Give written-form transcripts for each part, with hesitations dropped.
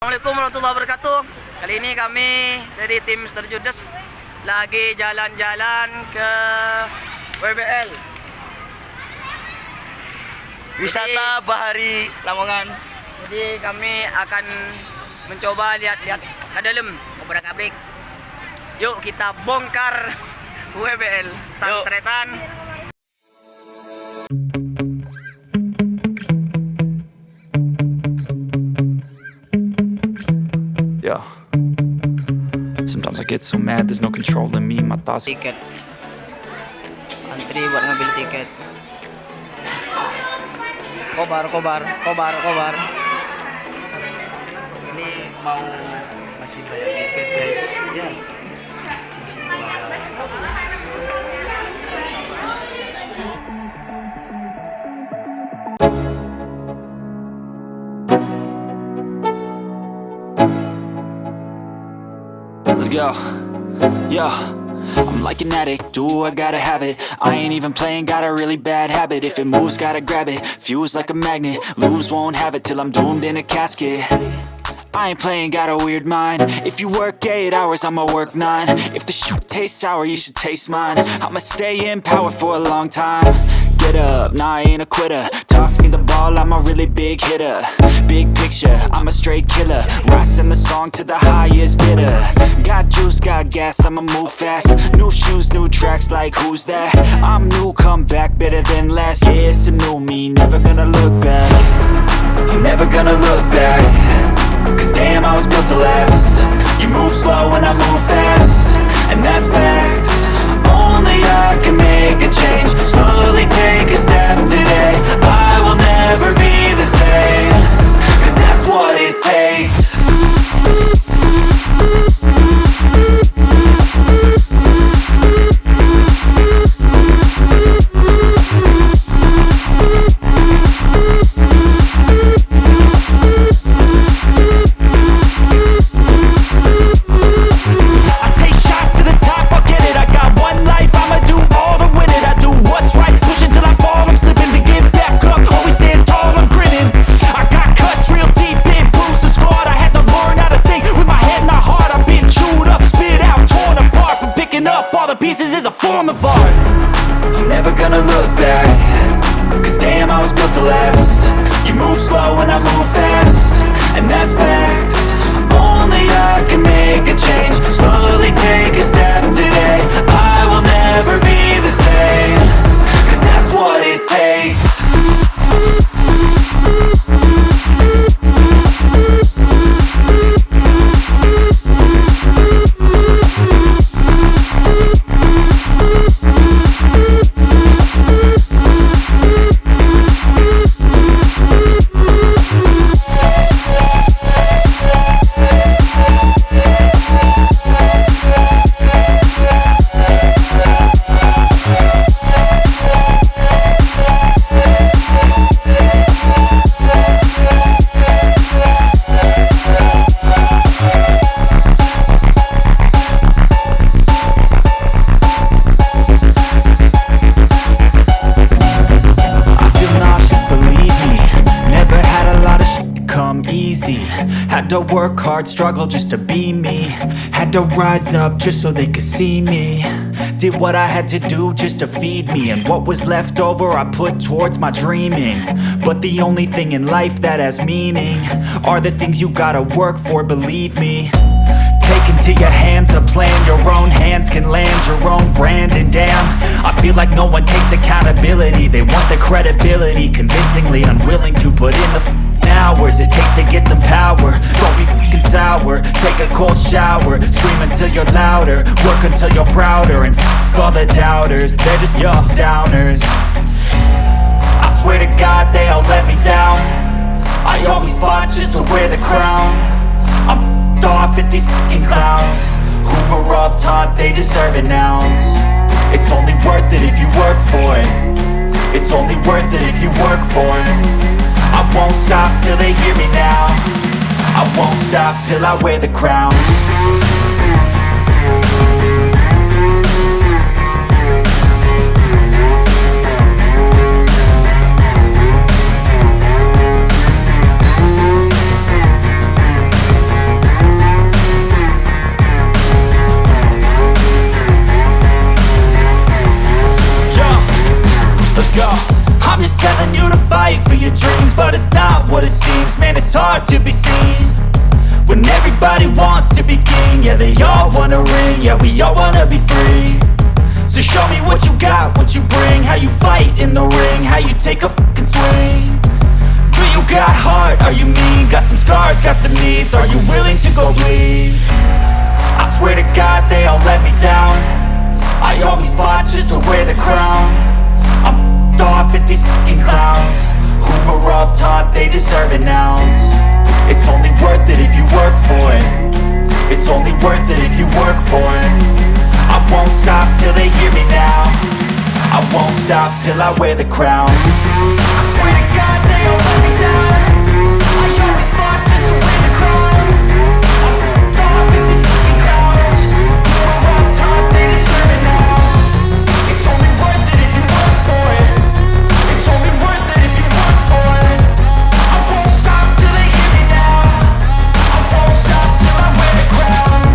Assalamualaikum warahmatullahi wabarakatuh. Kali ini kami dari tim MR JUDESS lagi jalan-jalan ke WBL, wisata bahari Lamongan. Jadi kami akan mencoba lihat-lihat ke dalam obrak-abrik. Yuk kita bongkar WBL. Tantretan. Yeah. Sometimes I get so mad, there's no controlling me, my thoughts. Tiket. Antri buat ngambil tiket. Kobar. Ini mau masih bayar tiket, guys. Ya. Let's go. Yeah. I'm like an addict, do I gotta have it. I ain't even playing, got a really bad habit. If it moves, gotta grab it, fuse like a magnet. Lose, won't have it till I'm doomed in a casket. I ain't playing, got a weird mind. If you work 8 hours, I'ma work 9. If the shit tastes sour, you should taste mine. I'ma stay in power for a long time. Get up, nah, I ain't a quitter. Toss me the ball, I'm a really big hitter. Big picture, I'm a straight killer. Rising the song to the highest bidder. Got juice, got gas, I'ma move fast. New shoes, new tracks, like who's that? I'm new, come back, better than last. Yeah, it's a new me, never gonna look back. I'm never gonna look back. Cause damn, I was built to last. You move slow and I move fast, and that's facts. Only I can make a change. Slowly take a step today. I will never be the same. Cause that's what it takes. Pieces is a form of art. I'm never gonna look back. Cause damn, I was built to last. You move slow and I move fast, and that's facts. Only I can make a change. Slowly take a step today. I will never be the same. Cause that's what it takes. Had to work hard, struggle just to be me. Had to rise up just so they could see me. Did what I had to do just to feed me, and what was left over I put towards my dreaming. But the only thing in life that has meaning are the things you gotta work for, believe me. Take into your hands a plan, your own hands can land your own brand. And damn, I feel like no one takes accountability. They want the credibility, convincingly unwilling to put in the hours it takes to get some power. Don't be f***ing sour, take a cold shower. Scream until you're louder, work until you're prouder. And f*** all the doubters, they're just your downers. I swear to God they all let me down. I always fought just to wear the crown. I'm off at these f***ing clowns who were all taught they deserve an ounce. It's only worth it if you work for it. It's only worth it if you work for it. I won't stop till they hear me now. I won't stop till I wear the crown. just telling you to fight for your dreams, but it's not what it seems. Man, it's hard to be seen when everybody wants to be king. Yeah, they all wanna ring, yeah, we all wanna be free. So show me what you got, what you bring, how you fight in the ring, how you take a fucking swing. Do you got heart, are you mean? Got some scars, got some needs, are you willing to go bleed? I swear to God they all let me down. I always fought just to wear the crown. I'm f***ed off at these fucking clowns who were all taught they deserve an ounce. It's only worth it if you work for it. It's only worth it if you work for it. I won't stop till they hear me now. I won't stop till I wear the crown. I swear to God they all let me down. I always fought just to wear the crown. I'm f***ed off at these fucking clowns who were all taught they deserve an ounce. It's only worth it if you work for it. It's only worth it if you work for it. I won't stop till they hear me now. I won't stop till I wear the crown.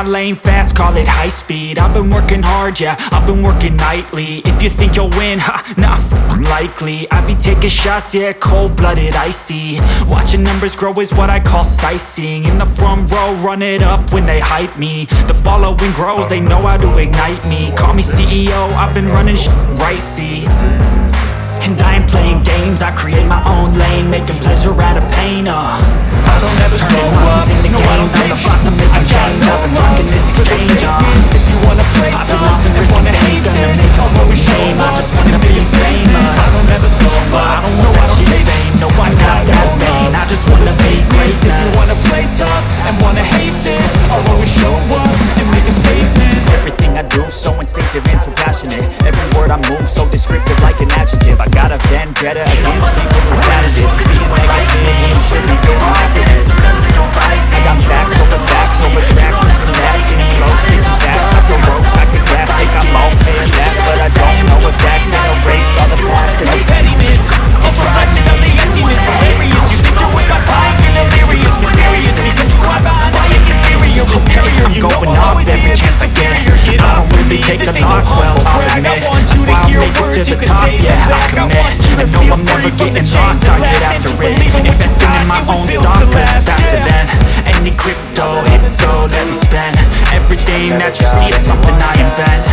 Lane fast, call it high speed. I've been working hard, yeah, I've been working nightly. If you think you'll win, ha, not likely. I be taking shots, yeah, cold-blooded, icy. Watching numbers grow is what I call sightseeing. In the front row, run it up when they hype me. The following grows, they know how to ignite me. Call me CEO, I've been running right, see. And I ain't playing games, I create my own lane, making pleasure out of pain, I don't ever slow up, no I don't take shit. I got no love for the fakeness. If you wanna play tough and wanna hate this, I'll always show up. I just wanna be famous. I don't ever slow up, no I don't take shit. No I'm not that vain, I just wanna be great. If you wanna play tough and wanna hate this, I'll always show up and make a statement. Everything I do so instinctive and so passionate. Every word I move so descriptive like an adjective. I got a vendetta against people who doubted it. Being negative, you should be getting positive. I got facts over tracks and some nasty slow. Speaking fast, up the ropes, back to glass. Think I'm all paying back, but I don't know if that can erase all the past. Cause the pettiness, overriding of the emptiness. Hilarious, you think you're with my time, you're delirious. Mysterious, because you are behind my exterior. Okay, I'm going off every chance I get. I don't really take the loss, well, I'll admit. I'll make it to the top, yeah, I commit. I know I'm never getting lost, I'll get after it. Investing in my own stock, cause it's faster than any crypto hits go, let me spend. Everything that you see is something I invent.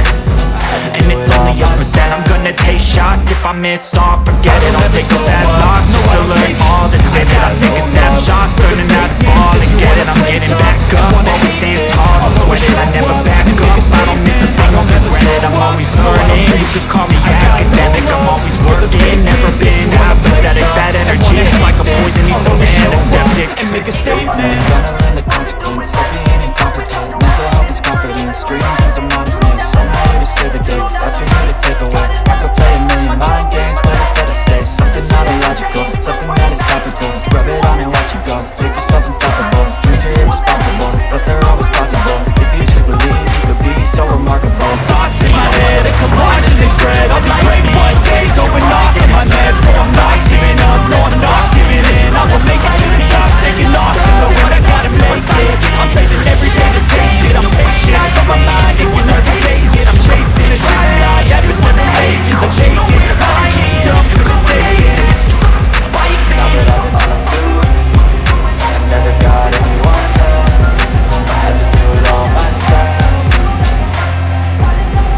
And it's only a percent. I'm gonna take shots. If I miss off, forget it. I'll take a bad loss to learn all the same. I'll take a snapshot, learning how to fall and get it. I'm getting back up, always stand tall. I'm sweating, I never back up. I don't miss a thing, I'm granted. I'm always learning. You could call me academic. I'm always working, never been apathetic. That energy is like a poison, needs a man aseptic. And make a statement. Gonna learn the consequence of being incompetent. Mental health is confidence, dreams and some modestness. I'm not here to save the day, that's for you to take away. I could play a million mind games, but instead I say something not illogical, something that is topical. Rub it on and watch it go, make yourself unstoppable. Dreams are irresponsible, but they're always possible. If you just believe, you could be so remarkable. Thoughts in my head, a collage and they spread. I'll be great one day, going off in my meds. No, I'm not giving up, no, I'm not giving in. I will make it to the top, taking off. No way I gotta make it. I'm saving every day to taste it. I'm patient, I got my mind, it will never take it. I'm chasing a dream, I haven't won the hate. I'm taking it, I ain't dumb, you can take it. Bite me. Now that I've been all through, I never got anyone's help. I had to do it all myself.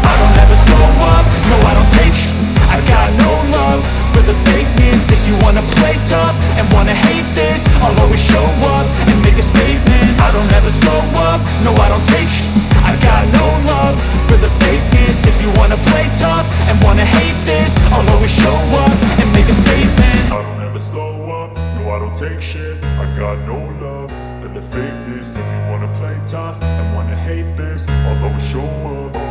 I don't ever slow up, no I don't take sh**. I got no love for the fakeness. If you wanna play tough and wanna hate this, I'll always show up and make a statement. I don't ever slow up, no I don't take sh*t. I got no love for the fakeness. If you wanna play tough and wanna hate this, I'll always show up and make a statement. I don't ever slow up, no I don't take shit. I got no love for the fakeness. If you wanna play tough and wanna hate this, I'll always show up.